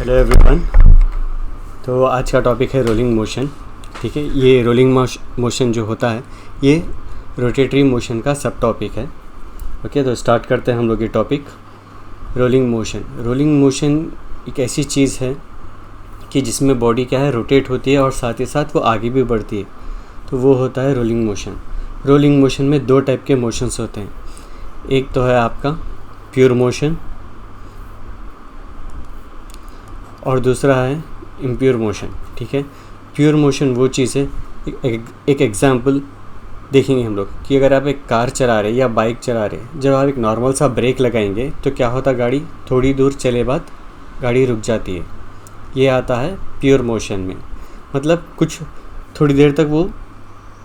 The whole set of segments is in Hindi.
Hello everyone. तो आज का टॉपिक है रोलिंग मोशन। ठीक है, ये रोलिंग मोशन जो होता है ये रोटेटरी मोशन का सब टॉपिक है। ओके, तो स्टार्ट करते हैं हम लोग ये topic. Rolling motion. Rolling motion एक ऐसी चीज़ है कि जिसमें बॉडी क्या है, रोटेट होती है और साथ ही साथ वो आगे भी बढ़ती है, तो वो होता है रोलिंग मोशन। रोलिंग मोशन में दो टाइप के मोशंस होते हैं। एक तो है आपका प्योर मोशन और दूसरा है इम्प्योर मोशन। ठीक है, प्योर मोशन वो चीज़ है, एक एग्जांपल देखेंगे हम लोग कि अगर आप एक कार चला रहे या बाइक चला रहे, जब आप एक नॉर्मल सा ब्रेक लगाएंगे तो क्या होता, गाड़ी थोड़ी दूर चले बाद गाड़ी रुक जाती है। ये आता है प्योर मोशन में, मतलब कुछ थोड़ी देर तक वो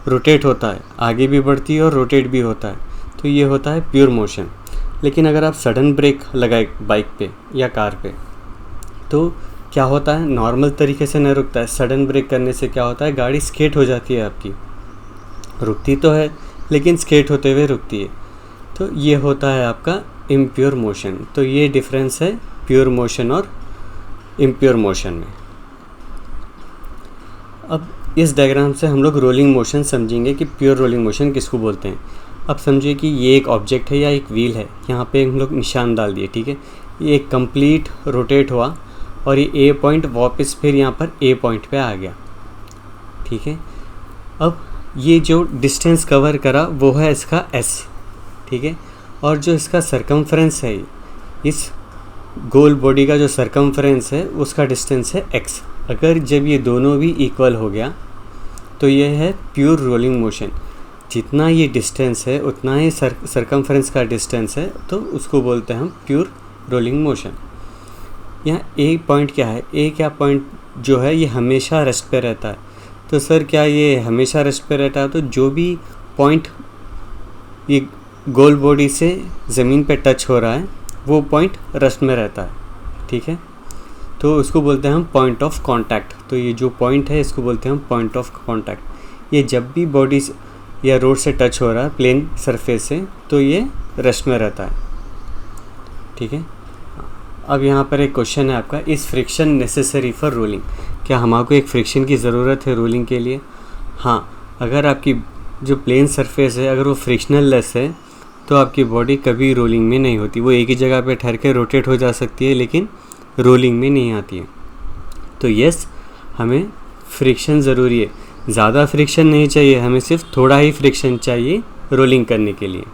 रोटेट होता है, आगे भी बढ़ती है और रोटेट भी होता है, तो ये होता है प्योर मोशन। लेकिन अगर आप सडन ब्रेक लगाए बाइक पे या कार पे, तो क्या होता है, नॉर्मल तरीके से नहीं रुकता है। सडन ब्रेक करने से क्या होता है, गाड़ी स्केट हो जाती है आपकी, रुकती तो है लेकिन स्केट होते हुए रुकती है। तो ये होता है आपका इम्प्योर मोशन। तो ये डिफरेंस है प्योर मोशन और इम्प्योर मोशन में। अब इस डायग्राम से हम लोग रोलिंग मोशन समझेंगे कि प्योर रोलिंग मोशन किसको बोलते हैं। अब समझिए कि ये एक ऑब्जेक्ट है या एक व्हील है, यहाँ पे हम लोग निशान डाल दिए। ठीक है, ये एक कंप्लीट रोटेट हुआ और ये ए पॉइंट वापस फिर यहाँ पर ए पॉइंट पे आ गया। ठीक है, अब ये जो डिस्टेंस कवर करा वो है इसका एस। ठीक है, और जो इसका सरकमफ्रेंस है, इस गोल बॉडी का जो सरकमफ्रेंस है उसका डिस्टेंस है एक्स। अगर जब ये दोनों भी इक्वल हो गया तो ये है प्योर रोलिंग मोशन। जितना ये डिस्टेंस है उतना ही सरकमफ्रेंस का डिस्टेंस है, तो उसको बोलते हैं हम प्योर रोलिंग मोशन। यहाँ ए पॉइंट क्या है, ए क्या पॉइंट जो है ये हमेशा रेस्ट पे रहता है। तो सर क्या ये हमेशा रेस्ट पे रहता है? तो जो भी पॉइंट ये गोल बॉडी से ज़मीन पे टच हो रहा है वो पॉइंट रेस्ट में रहता है। ठीक है, तो उसको बोलते हैं हम पॉइंट ऑफ कांटेक्ट। तो ये जो पॉइंट है इसको बोलते हैं हम पॉइंट ऑफ कांटेक्ट। ये जब भी बॉडी या रोड से टच हो रहा है प्लेन सरफेस से, तो ये रेस्ट में रहता है। ठीक है, अब यहाँ पर एक क्वेश्चन है आपका, is friction necessary for rolling? क्या हमारे एक फ्रिक्शन की ज़रूरत है रोलिंग के लिए? हाँ, अगर आपकी जो प्लेन सरफेस है अगर वो फ्रिक्शनल लेस है तो आपकी बॉडी कभी रोलिंग में नहीं होती। वो एक ही जगह पे ठहर के रोटेट हो जा सकती है लेकिन रोलिंग में नहीं आती है। तो यस, हमें फ्रिक्शन ज़रूरी है। ज़्यादा फ्रिक्शन नहीं चाहिए, हमें सिर्फ थोड़ा ही फ्रिक्शन चाहिए रोलिंग करने के लिए।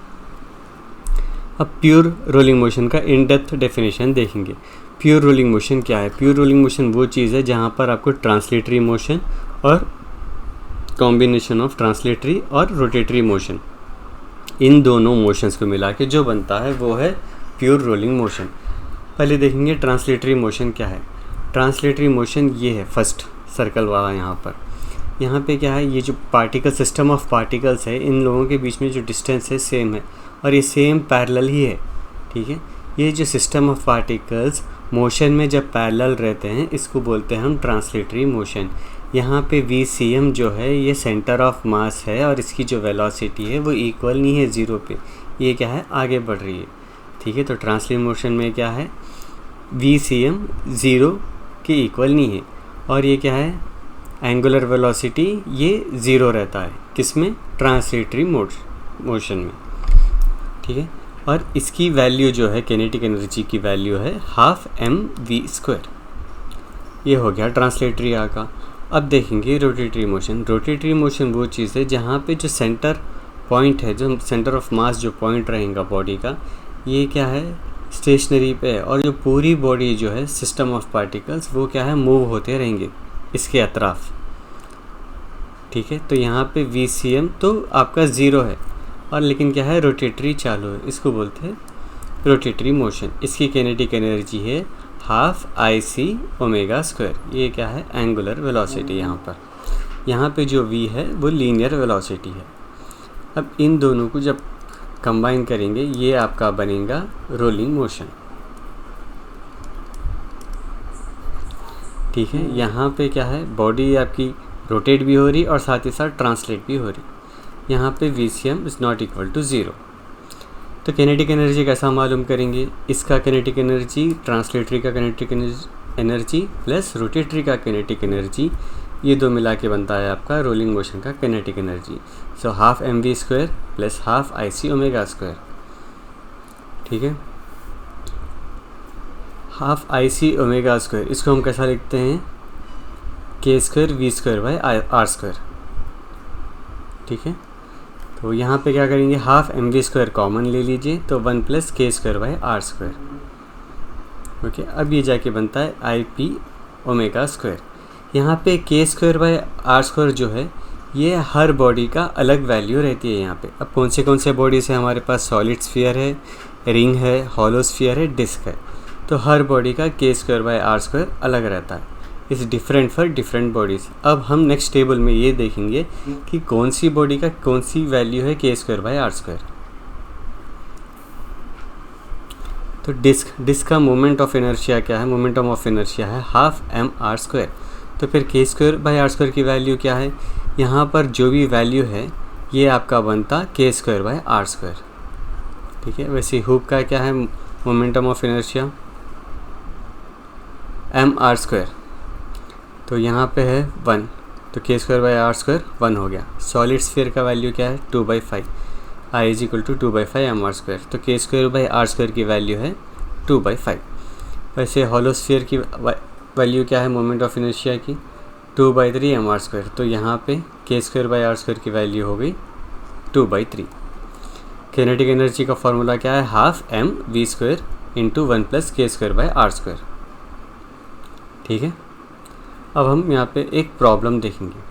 अब प्योर रोलिंग मोशन का इन डेप्थ डेफिनेशन देखेंगे। प्योर रोलिंग मोशन क्या है? प्योर रोलिंग मोशन वो चीज़ है जहाँ पर आपको ट्रांसलेटरी मोशन और कॉम्बिनेशन ऑफ ट्रांसलेटरी और रोटेटरी मोशन, इन दोनों मोशंस को मिला के जो बनता है वो है प्योर रोलिंग मोशन। पहले देखेंगे ट्रांसलेटरी मोशन क्या है। ट्रांसलेटरी मोशन ये है फर्स्ट सर्कल वाला। यहाँ पे क्या है, ये जो पार्टिकल सिस्टम ऑफ पार्टिकल्स है, इन लोगों के बीच में जो डिस्टेंस है सेम है और ये सेम पैरेलल ही है। ठीक है, ये जो सिस्टम ऑफ पार्टिकल्स मोशन में जब पैरेलल रहते हैं इसको बोलते हैं हम ट्रांसलेटरी मोशन। यहाँ पे VCM जो है ये सेंटर ऑफ मास है और इसकी जो वेलोसिटी है वो इक्वल नहीं है ज़ीरो पे, ये क्या है, आगे बढ़ रही है। ठीक है, तो ट्रांसलेटरी मोशन में क्या है, VCM ज़ीरो के इक्वल नहीं है और ये क्या है, एंगुलर वेलोसिटी ये ज़ीरो रहता है। किसमें? ट्रांसलेटरी मोशन में। ठीक है, और इसकी वैल्यू जो है किनेटिक एनर्जी की वैल्यू है 12mv²। ये हो गया ट्रांसलेटरी का। अब देखेंगे रोटेटरी मोशन। रोटेटरी मोशन वो चीज़ है जहाँ पे जो सेंटर पॉइंट है, जो सेंटर ऑफ मास जो पॉइंट रहेगा बॉडी का, ये क्या है, स्टेशनरी पे है और जो पूरी बॉडी जो है सिस्टम ऑफ पार्टिकल्स वो क्या है, मूव होते रहेंगे इसके अतराफ। ठीक है, तो यहाँ पे VCM तो आपका ज़ीरो है और लेकिन क्या है, रोटेटरी चालू है, इसको बोलते हैं रोटेटरी मोशन। इसकी किनेटिक एनर्जी है 12IC⍵²। ये क्या है, एंगुलर वेलोसिटी। यहाँ पे जो V है वो लीनियर वेलोसिटी है। अब इन दोनों को जब कंबाइन करेंगे ये आपका बनेगा रोलिंग मोशन। ठीक है, यहाँ पे क्या है, बॉडी आपकी रोटेट भी हो रही और साथ ही साथ ट्रांसलेट भी हो रही। यहाँ पे VCM is not equal to zero. तो किनेटिक एनर्जी कैसा मालूम करेंगे? इसका किनेटिक एनर्जी, ट्रांसलेटरी का किनेटिक एनर्जी प्लस रोटेटरी का किनेटिक एनर्जी, ये दो मिला के बनता है आपका रोलिंग मोशन का kinetic energy. So half m v square plus half I c omega square, ठीक है। Half I c omega square इसको हम कैसा लिखते हैं, k square v square by are square, ठीक है। तो यहाँ पे क्या करेंगे, half m v square common ले लीजिए, तो 1 plus k square by are square, okay. अब ये जाके बनता है आई पी ओमेगा स्क्वायर। यहाँ पे k square by are square जो है ये हर बॉडी का अलग वैल्यू रहती है यहाँ पे। अब कौन से बॉडीज़ है हमारे पास, सॉलिड स्फीयर है, रिंग है, हॉलो स्फीयर है, डिस्क है। तो हर बॉडी का के स्क्वायर बाई आर स्क्वायर अलग रहता है, is different for different bodies. अब हम नेक्स्ट टेबल में ये देखेंगे कि कौन सी बॉडी का कौन सी वैल्यू है k square by are square. तो डिस्क का मोमेंट ऑफ इनर्शिया क्या है, मोमेंटम ऑफ इनर्शिया है हाफ एम आर स्क्वायर। तो फिर के स्क्वायर बाई आर स्क्वायर की वैल्यू क्या है, यहाँ पर जो भी वैल्यू है ये आपका बनता के स्क्वायर बाई आर स्क्वायर, ठीक है। वैसे हुक का क्या है, momentum of inertia m are square, तो यहाँ पे है 1, तो K square by are square 1 हो गया। सॉलिड स्फीयर का वैल्यू क्या है 2/5, I is equal to 2/5 M are square, तो K square by are square की वैल्यू है 2/5। वैसे हॉलो स्फीयर की वैल्यू क्या है मोमेंट ऑफ इनर्शिया की 2/3 एम आर स्क्वायर, तो यहाँ पे k square by are square की वैल्यू हो गई 2/3। किनेटिक एनर्जी का फॉर्मूला क्या है, half m v square into 1 plus k square by are square, ठीक है। अब हम यहाँ पे एक प्रॉब्लम देखेंगे।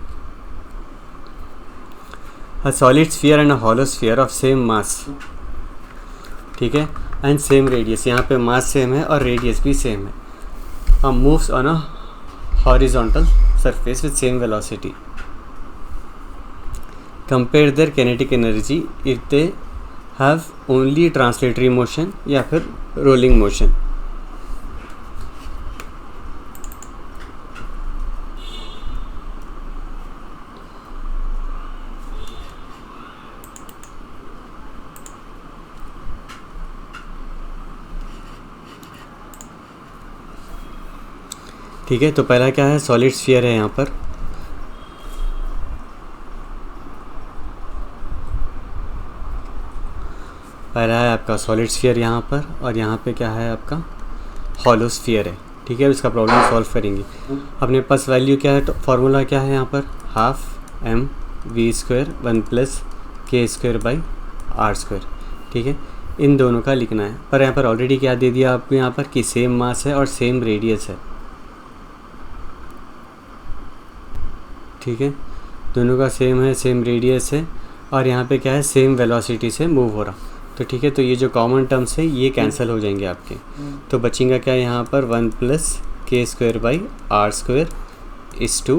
A solid sphere and a hollow sphere of same mass, ठीक है, एंड सेम रेडियस, यहाँ पे मास सेम है और रेडियस भी सेम है। Moves on a horizontal surface with same velocity, compare there kinetic energy if they have only translatory motion या फिर रोलिंग मोशन। ठीक है, तो पहला क्या है, सॉलिड स्फीयर है यहाँ पर, पहला है आपका सॉलिड स्फीयर यहाँ पर, और यहाँ पे क्या है आपका हॉलो स्फीयर है, ठीक है। इसका प्रॉब्लम सॉल्व करेंगे। अपने पास वैल्यू क्या है, तो फार्मूला क्या है यहाँ पर, half m v square 1 plus k square by are square, ठीक है। इन दोनों का लिखना है, पर यहाँ पर ऑलरेडी क्या दे दिया आपको यहाँ पर कि सेम मास है और सेम रेडियस है, ठीक है। दोनों का सेम है, सेम रेडियस है, और यहाँ पे क्या है, सेम वेलोसिटी से मूव हो रहा, तो ठीक है। तो ये जो कॉमन टर्म्स है ये कैंसिल हो जाएंगे आपके, तो बचेगा क्या यहाँ पर 1 plus k square by are square is to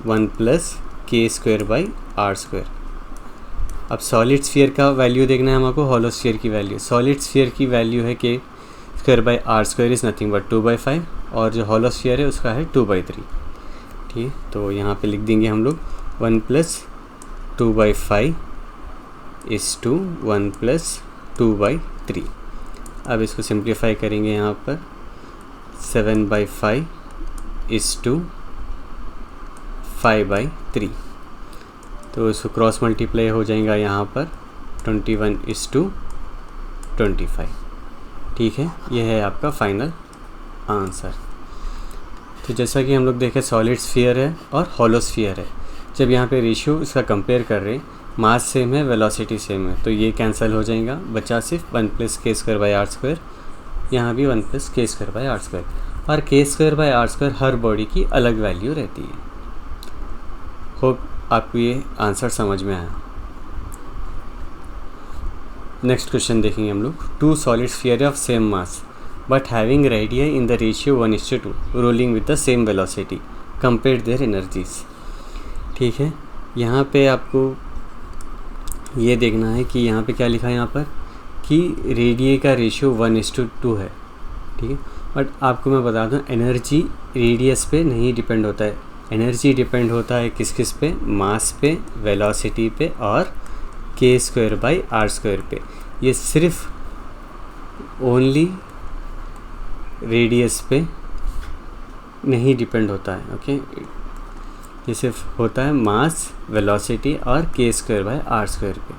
1 plus k square by are square. अब सॉलिड स्फीयर का वैल्यू देखना है हमको, हॉलो स्फीयर की वैल्यू, सॉलिड स्फीयर की वैल्यू है k square by are square is nothing but 2/5, और जो हॉलो स्फीयर है उसका है 2/3, ठीक है। तो यहाँ पे लिख देंगे हम लोग 1 प्लस 2/5 इस टू 1 प्लस 2/3। अब इसको सिंप्लीफाई करेंगे यहाँ पर 7/5 इस टू 5/3, तो इसको क्रॉस मल्टीप्लाई हो जाएगा यहाँ पर 21 इस टू 25, ठीक है। यह है आपका फाइनल आंसर। तो जैसा कि हम लोग देखें सॉलिड स्फीयर है और हॉलो स्फीयर है, जब यहाँ पे रेशियो इसका कंपेयर कर रहे हैं, मास सेम है, वेलोसिटी सेम है, तो ये कैंसिल हो जाएगा, बचा सिर्फ 1 plus k square by are square, यहाँ भी 1 plus k square by are square, और k square by are square हर बॉडी की अलग वैल्यू रहती है। होप आपको ये आंसर समझ में आया। नेक्स्ट क्वेश्चन देखेंगे हम लोग, 2 solid sphere of same mass but having radii in the ratio 1:2 rolling with the same velocity, compare their energies, ठीक है। यहाँ पे आपको ये देखना है कि यहाँ पे क्या लिखा है यहाँ पर कि रेडियई का रेशियो 1:2 है, ठीक है। बट आपको मैं बता दूँ एनर्जी रेडियस पे नहीं डिपेंड होता है, एनर्जी डिपेंड होता है किस किस पे, मास पे, वेलोसिटी पे और k square by are square पे। ये सिर्फ ओनली रेडियस पे नहीं डिपेंड होता है। ओके, ये सिर्फ होता है मास, वेलोसिटी और k square by are square पे।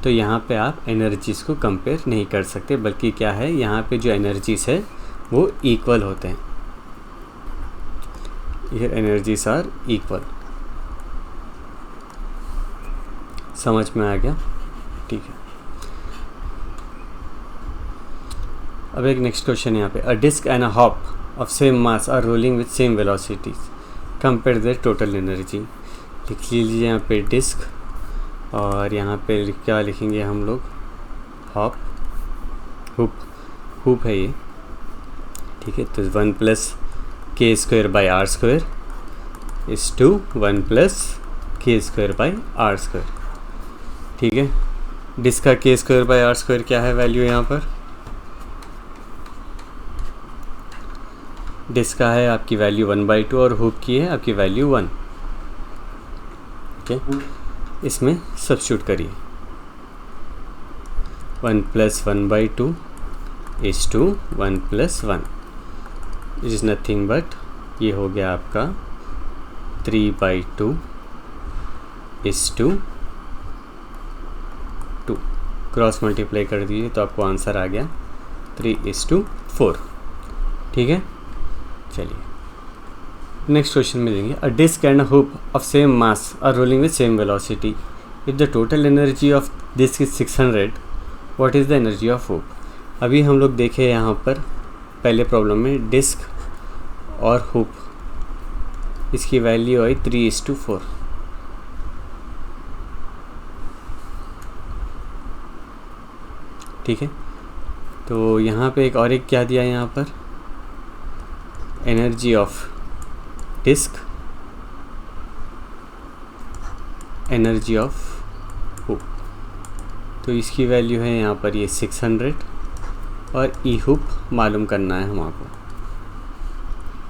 तो यहाँ पे आप एनर्जीज़ को कंपेयर नहीं कर सकते, बल्कि क्या है, यहाँ पे जो एनर्जीज़ है वो इक्वल होते हैं। ये एनर्जीज आर इक्वल। समझ में आ गया? ठीक है। अब एक नेक्स्ट क्वेश्चन यहाँ पे, a disc and a hoop of same mass are rolling with same velocities, compare their total energy. लिख लीजिए यहाँ पे डिस्क, और यहाँ पे क्या लिखेंगे हम लोग, हॉप, हुप है ये, ठीक है। तो 1 plus k square by are square is to 1 plus k square by are square, ठीक है। डिस्क का के स्क्वायर बाई आर स्क्वायर क्या है वैल्यू यहाँ पर, डिस्क का है आपकी वैल्यू 1/2 और हुप की है आपकी वैल्यू 1, ठीक है। इसमें सब्स्टिट्यूट करिए, 1 plus 1/2 is to 1 plus 1 is nothing but, ये हो गया आपका 3/2 इज टू 2। क्रॉस मल्टीप्लाई कर दीजिए तो आपको आंसर आ गया 3:4, ठीक है। चलिए नेक्स्ट क्वेश्चन में देंगे, a disc and a hoop of same mass are rolling with same velocity, if the total energy of disc is 600, what is the energy of hoop. अभी हम लोग देखे यहाँ पर पहले प्रॉब्लम में डिस्क और हुप, इसकी वैल्यू आई 3:4, ठीक है। तो यहाँ पे एक क्या दिया है यहाँ पर, energy of disc, energy of hoop, तो इसकी वैल्यू है यहाँ पर ये 600 और ई हुप मालूम करना है हमको,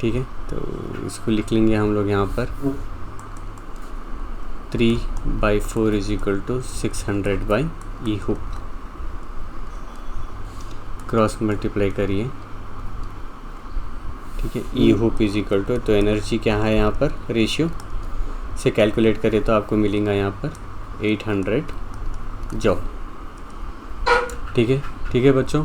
ठीक है। तो इसको लिख लेंगे हम लोग यहाँ पर 3/4 is equal to 600 by E hoop, cross multiply करिए, ठीक है। E hoop is equal to, तो एनर्जी क्या है यहाँ पर, रेशियो से कैलकुलेट करें तो आपको मिलेगा यहाँ पर 800 जॉल, ठीक है। ठीक है बच्चों।